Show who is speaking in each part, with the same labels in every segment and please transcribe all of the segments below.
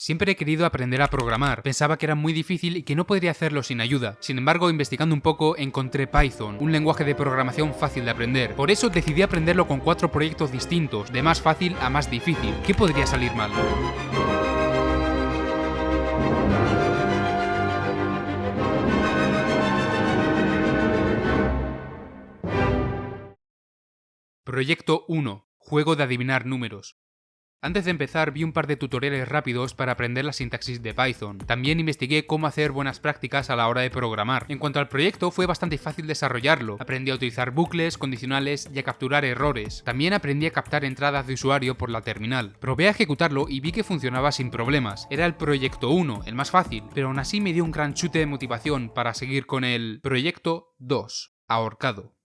Speaker 1: Siempre he querido aprender a programar, pensaba que era muy difícil y que no podría hacerlo sin ayuda. Sin embargo, investigando un poco, encontré Python, un lenguaje de programación fácil de aprender. Por eso decidí aprenderlo con 4 proyectos distintos, de más fácil a más difícil. ¿Qué podría salir mal? Proyecto 1. Juego de adivinar números. Antes de empezar vi un par de tutoriales rápidos para aprender la sintaxis de Python. También investigué cómo hacer buenas prácticas a la hora de programar. En cuanto al proyecto, fue bastante fácil desarrollarlo. Aprendí a utilizar bucles, condicionales y a capturar errores. También aprendí a captar entradas de usuario por la terminal. Probé a ejecutarlo y vi que funcionaba sin problemas. Era el proyecto 1, el más fácil, pero aún así me dio un gran chute de motivación para seguir con el proyecto 2, ahorcado.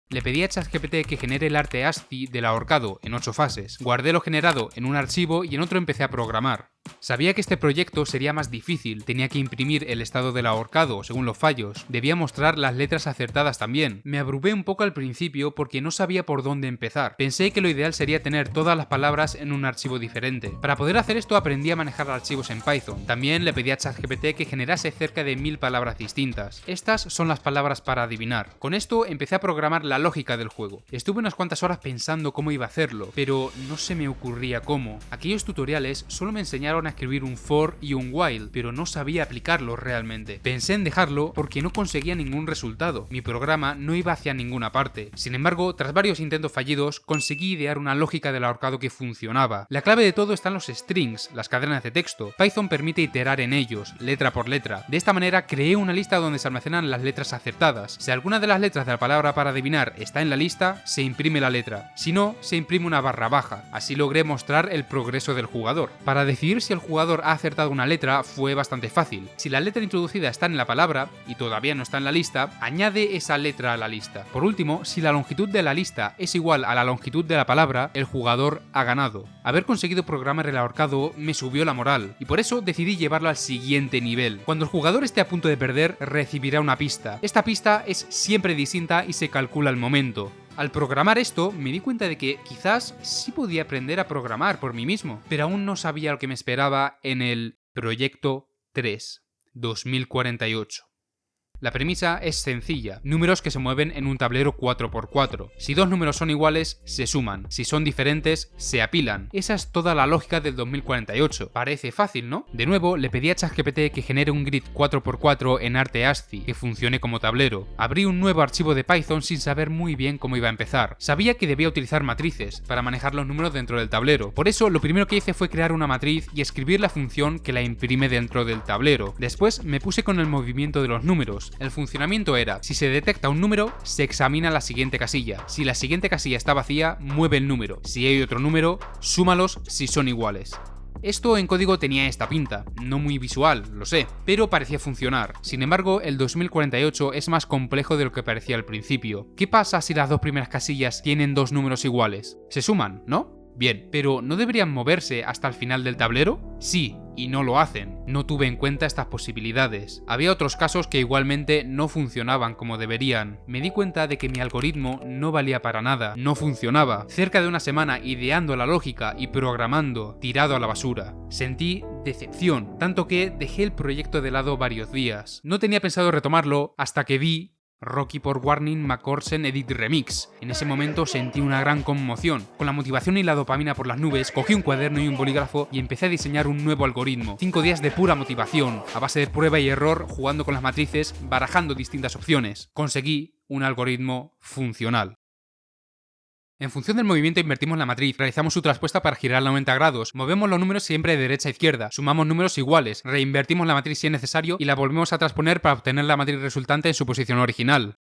Speaker 1: Le pedí a ChatGPT que genere el arte ASCII del ahorcado en 8 fases. Guardé lo generado en un archivo y en otro empecé a programar. Sabía que este proyecto sería más difícil, tenía que imprimir el estado del ahorcado según los fallos, debía mostrar las letras acertadas también. Me abrumé un poco al principio porque no sabía por dónde empezar. Pensé que lo ideal sería tener todas las palabras en un archivo diferente. Para poder hacer esto aprendí a manejar archivos en Python. También le pedí a ChatGPT que generase cerca de 1000 palabras distintas. Estas son las palabras para adivinar. Con esto empecé a programar la lógica del juego. Estuve unas cuantas horas pensando cómo iba a hacerlo, pero no se me ocurría cómo. Aquellos tutoriales solo me enseñaron a escribir un for y un while, pero no sabía aplicarlo realmente. Pensé en dejarlo porque no conseguía ningún resultado. Mi programa no iba hacia ninguna parte. Sin embargo, tras varios intentos fallidos, conseguí idear una lógica del ahorcado que funcionaba. La clave de todo está en los strings, las cadenas de texto. Python permite iterar en ellos, letra por letra. De esta manera creé una lista donde se almacenan las letras acertadas. Si alguna de las letras de la palabra para adivinar está en la lista, se imprime la letra. Si no, se imprime una barra baja. Así logré mostrar el progreso del jugador. Para decidir si el jugador ha acertado una letra fue bastante fácil. Si la letra introducida está en la palabra y todavía no está en la lista, añade esa letra a la lista. Por último, si la longitud de la lista es igual a la longitud de la palabra, el jugador ha ganado. Haber conseguido programar el ahorcado me subió la moral y por eso decidí llevarlo al siguiente nivel. Cuando el jugador esté a punto de perder, recibirá una pista. Esta pista es siempre distinta y se calcula al momento. Al programar esto, me di cuenta de que quizás sí podía aprender a programar por mí mismo, pero aún no sabía lo que me esperaba en el Proyecto 3, 2048. La premisa es sencilla, números que se mueven en un tablero 4x4. Si dos números son iguales, se suman, si son diferentes, se apilan. Esa es toda la lógica del 2048. Parece fácil, ¿no? De nuevo, le pedí a ChatGPT que genere un grid 4x4 en arte ASCII, que funcione como tablero. Abrí un nuevo archivo de Python sin saber muy bien cómo iba a empezar. Sabía que debía utilizar matrices para manejar los números dentro del tablero. Por eso, lo primero que hice fue crear una matriz y escribir la función que la imprime dentro del tablero. Después, me puse con el movimiento de los números. El funcionamiento era, si se detecta un número, se examina la siguiente casilla. Si la siguiente casilla está vacía, mueve el número. Si hay otro número, súmalos si son iguales. Esto en código tenía esta pinta, no muy visual, lo sé, pero parecía funcionar. Sin embargo, el 2048 es más complejo de lo que parecía al principio. ¿Qué pasa si las dos primeras casillas tienen dos números iguales? Se suman, ¿no? Bien, pero ¿no deberían moverse hasta el final del tablero? Sí, y no lo hacen. No tuve en cuenta estas posibilidades. Había otros casos que igualmente no funcionaban como deberían. Me di cuenta de que mi algoritmo no valía para nada, no funcionaba. Cerca de una semana ideando la lógica y programando, tirado a la basura. Sentí decepción, tanto que dejé el proyecto de lado varios días. No tenía pensado retomarlo hasta que vi Rocky por Warning McCorsen Edit Remix. En ese momento sentí una gran conmoción. Con la motivación y la dopamina por las nubes, cogí un cuaderno y un bolígrafo y empecé a diseñar un nuevo algoritmo. 5 días de pura motivación, a base de prueba y error, jugando con las matrices, barajando distintas opciones. Conseguí un algoritmo funcional. En función del movimiento invertimos la matriz, realizamos su traspuesta para girar 90 grados, movemos los números siempre de derecha a izquierda, sumamos números iguales, reinvertimos la matriz si es necesario y la volvemos a transponer para obtener la matriz resultante en su posición original.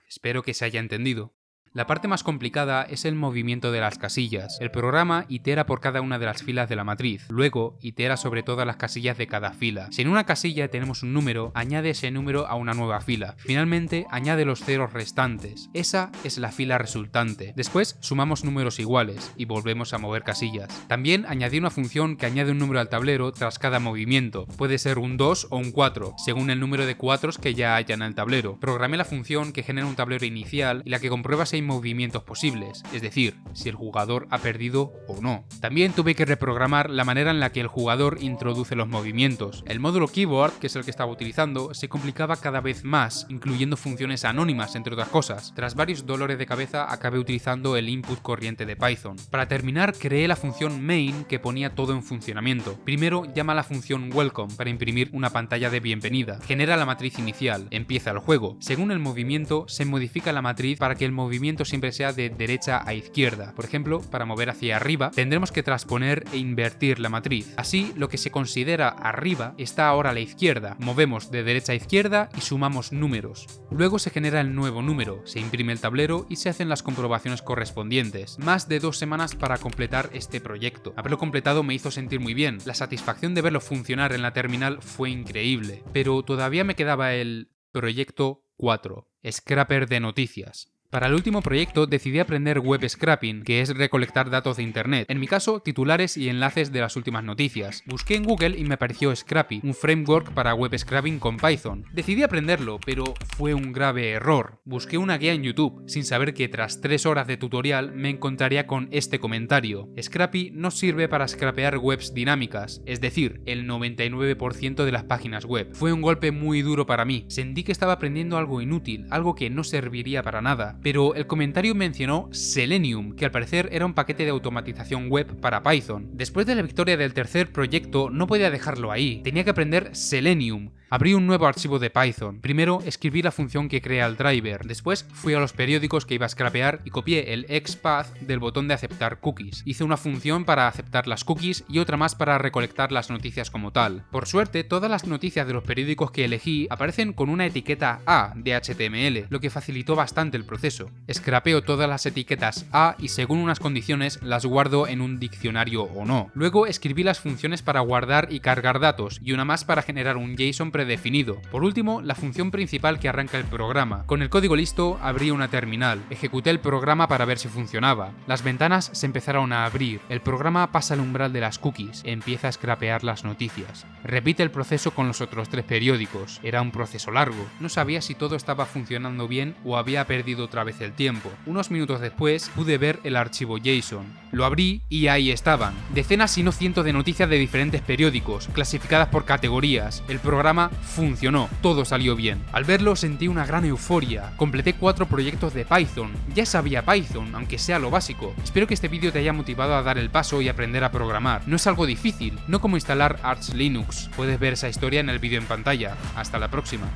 Speaker 1: Espero que se haya entendido. La parte más complicada es el movimiento de las casillas. El programa itera por cada una de las filas de la matriz, luego itera sobre todas las casillas de cada fila. Si en una casilla tenemos un número, añade ese número a una nueva fila. Finalmente, añade los ceros restantes. Esa es la fila resultante. Después, sumamos números iguales y volvemos a mover casillas. También añadí una función que añade un número al tablero tras cada movimiento. Puede ser un 2 o un 4, según el número de cuatros que ya haya en el tablero. Programé la función que genera un tablero inicial y la que comprueba si hay movimientos posibles, es decir, si el jugador ha perdido o no. También tuve que reprogramar la manera en la que el jugador introduce los movimientos. El módulo Keyboard, que es el que estaba utilizando, se complicaba cada vez más, incluyendo funciones anónimas, entre otras cosas. Tras varios dolores de cabeza, acabé utilizando el input corriente de Python. Para terminar, creé la función main que ponía todo en funcionamiento. Primero, llama a la función welcome para imprimir una pantalla de bienvenida. Genera la matriz inicial. Empieza el juego. Según el movimiento, se modifica la matriz para que el movimiento siempre sea de derecha a izquierda. Por ejemplo, para mover hacia arriba, tendremos que transponer e invertir la matriz. Así, lo que se considera arriba está ahora a la izquierda. Movemos de derecha a izquierda y sumamos números. Luego se genera el nuevo número, se imprime el tablero y se hacen las comprobaciones correspondientes. Más de 2 semanas para completar este proyecto. Haberlo completado me hizo sentir muy bien. La satisfacción de verlo funcionar en la terminal fue increíble. Pero todavía me quedaba el proyecto 4, Scrapper de noticias. Para el último proyecto decidí aprender web scraping, que es recolectar datos de internet, en mi caso titulares y enlaces de las últimas noticias. Busqué en Google y me apareció Scrapy, un framework para web scraping con Python. Decidí aprenderlo, pero fue un grave error. Busqué una guía en YouTube, sin saber que tras 3 horas de tutorial me encontraría con este comentario. Scrapy no sirve para scrapear webs dinámicas, es decir, el 99% de las páginas web. Fue un golpe muy duro para mí. Sentí que estaba aprendiendo algo inútil, algo que no serviría para nada. Pero el comentario mencionó Selenium, que al parecer era un paquete de automatización web para Python. Después de la victoria del tercer proyecto no podía dejarlo ahí, tenía que aprender Selenium. Abrí un nuevo archivo de Python. Primero escribí la función que crea el driver, después fui a los periódicos que iba a scrapear y copié el XPath del botón de aceptar cookies. Hice una función para aceptar las cookies y otra más para recolectar las noticias como tal. Por suerte, todas las noticias de los periódicos que elegí aparecen con una etiqueta A de HTML, lo que facilitó bastante el proceso. Scrapeo todas las etiquetas A y según unas condiciones las guardo en un diccionario o no. Luego escribí las funciones para guardar y cargar datos y una más para generar un JSON predefinido. Por último, la función principal que arranca el programa. Con el código listo, abrí una terminal. Ejecuté el programa para ver si funcionaba. Las ventanas se empezaron a abrir. El programa pasa el umbral de las cookies. Empieza a scrapear las noticias. Repite el proceso con los otros 3 periódicos. Era un proceso largo. No sabía si todo estaba funcionando bien o había perdido otra vez el tiempo. Unos minutos después, pude ver el archivo JSON. Lo abrí y ahí estaban. Decenas si no cientos de noticias de diferentes periódicos, clasificadas por categorías. El programa funcionó, todo salió bien. Al verlo sentí una gran euforia. Completé 4 proyectos de Python. Ya sabía Python, aunque sea lo básico. Espero que este vídeo te haya motivado a dar el paso y aprender a programar. No es algo difícil, no como instalar Arch Linux. Puedes ver esa historia en el vídeo en pantalla. Hasta la próxima.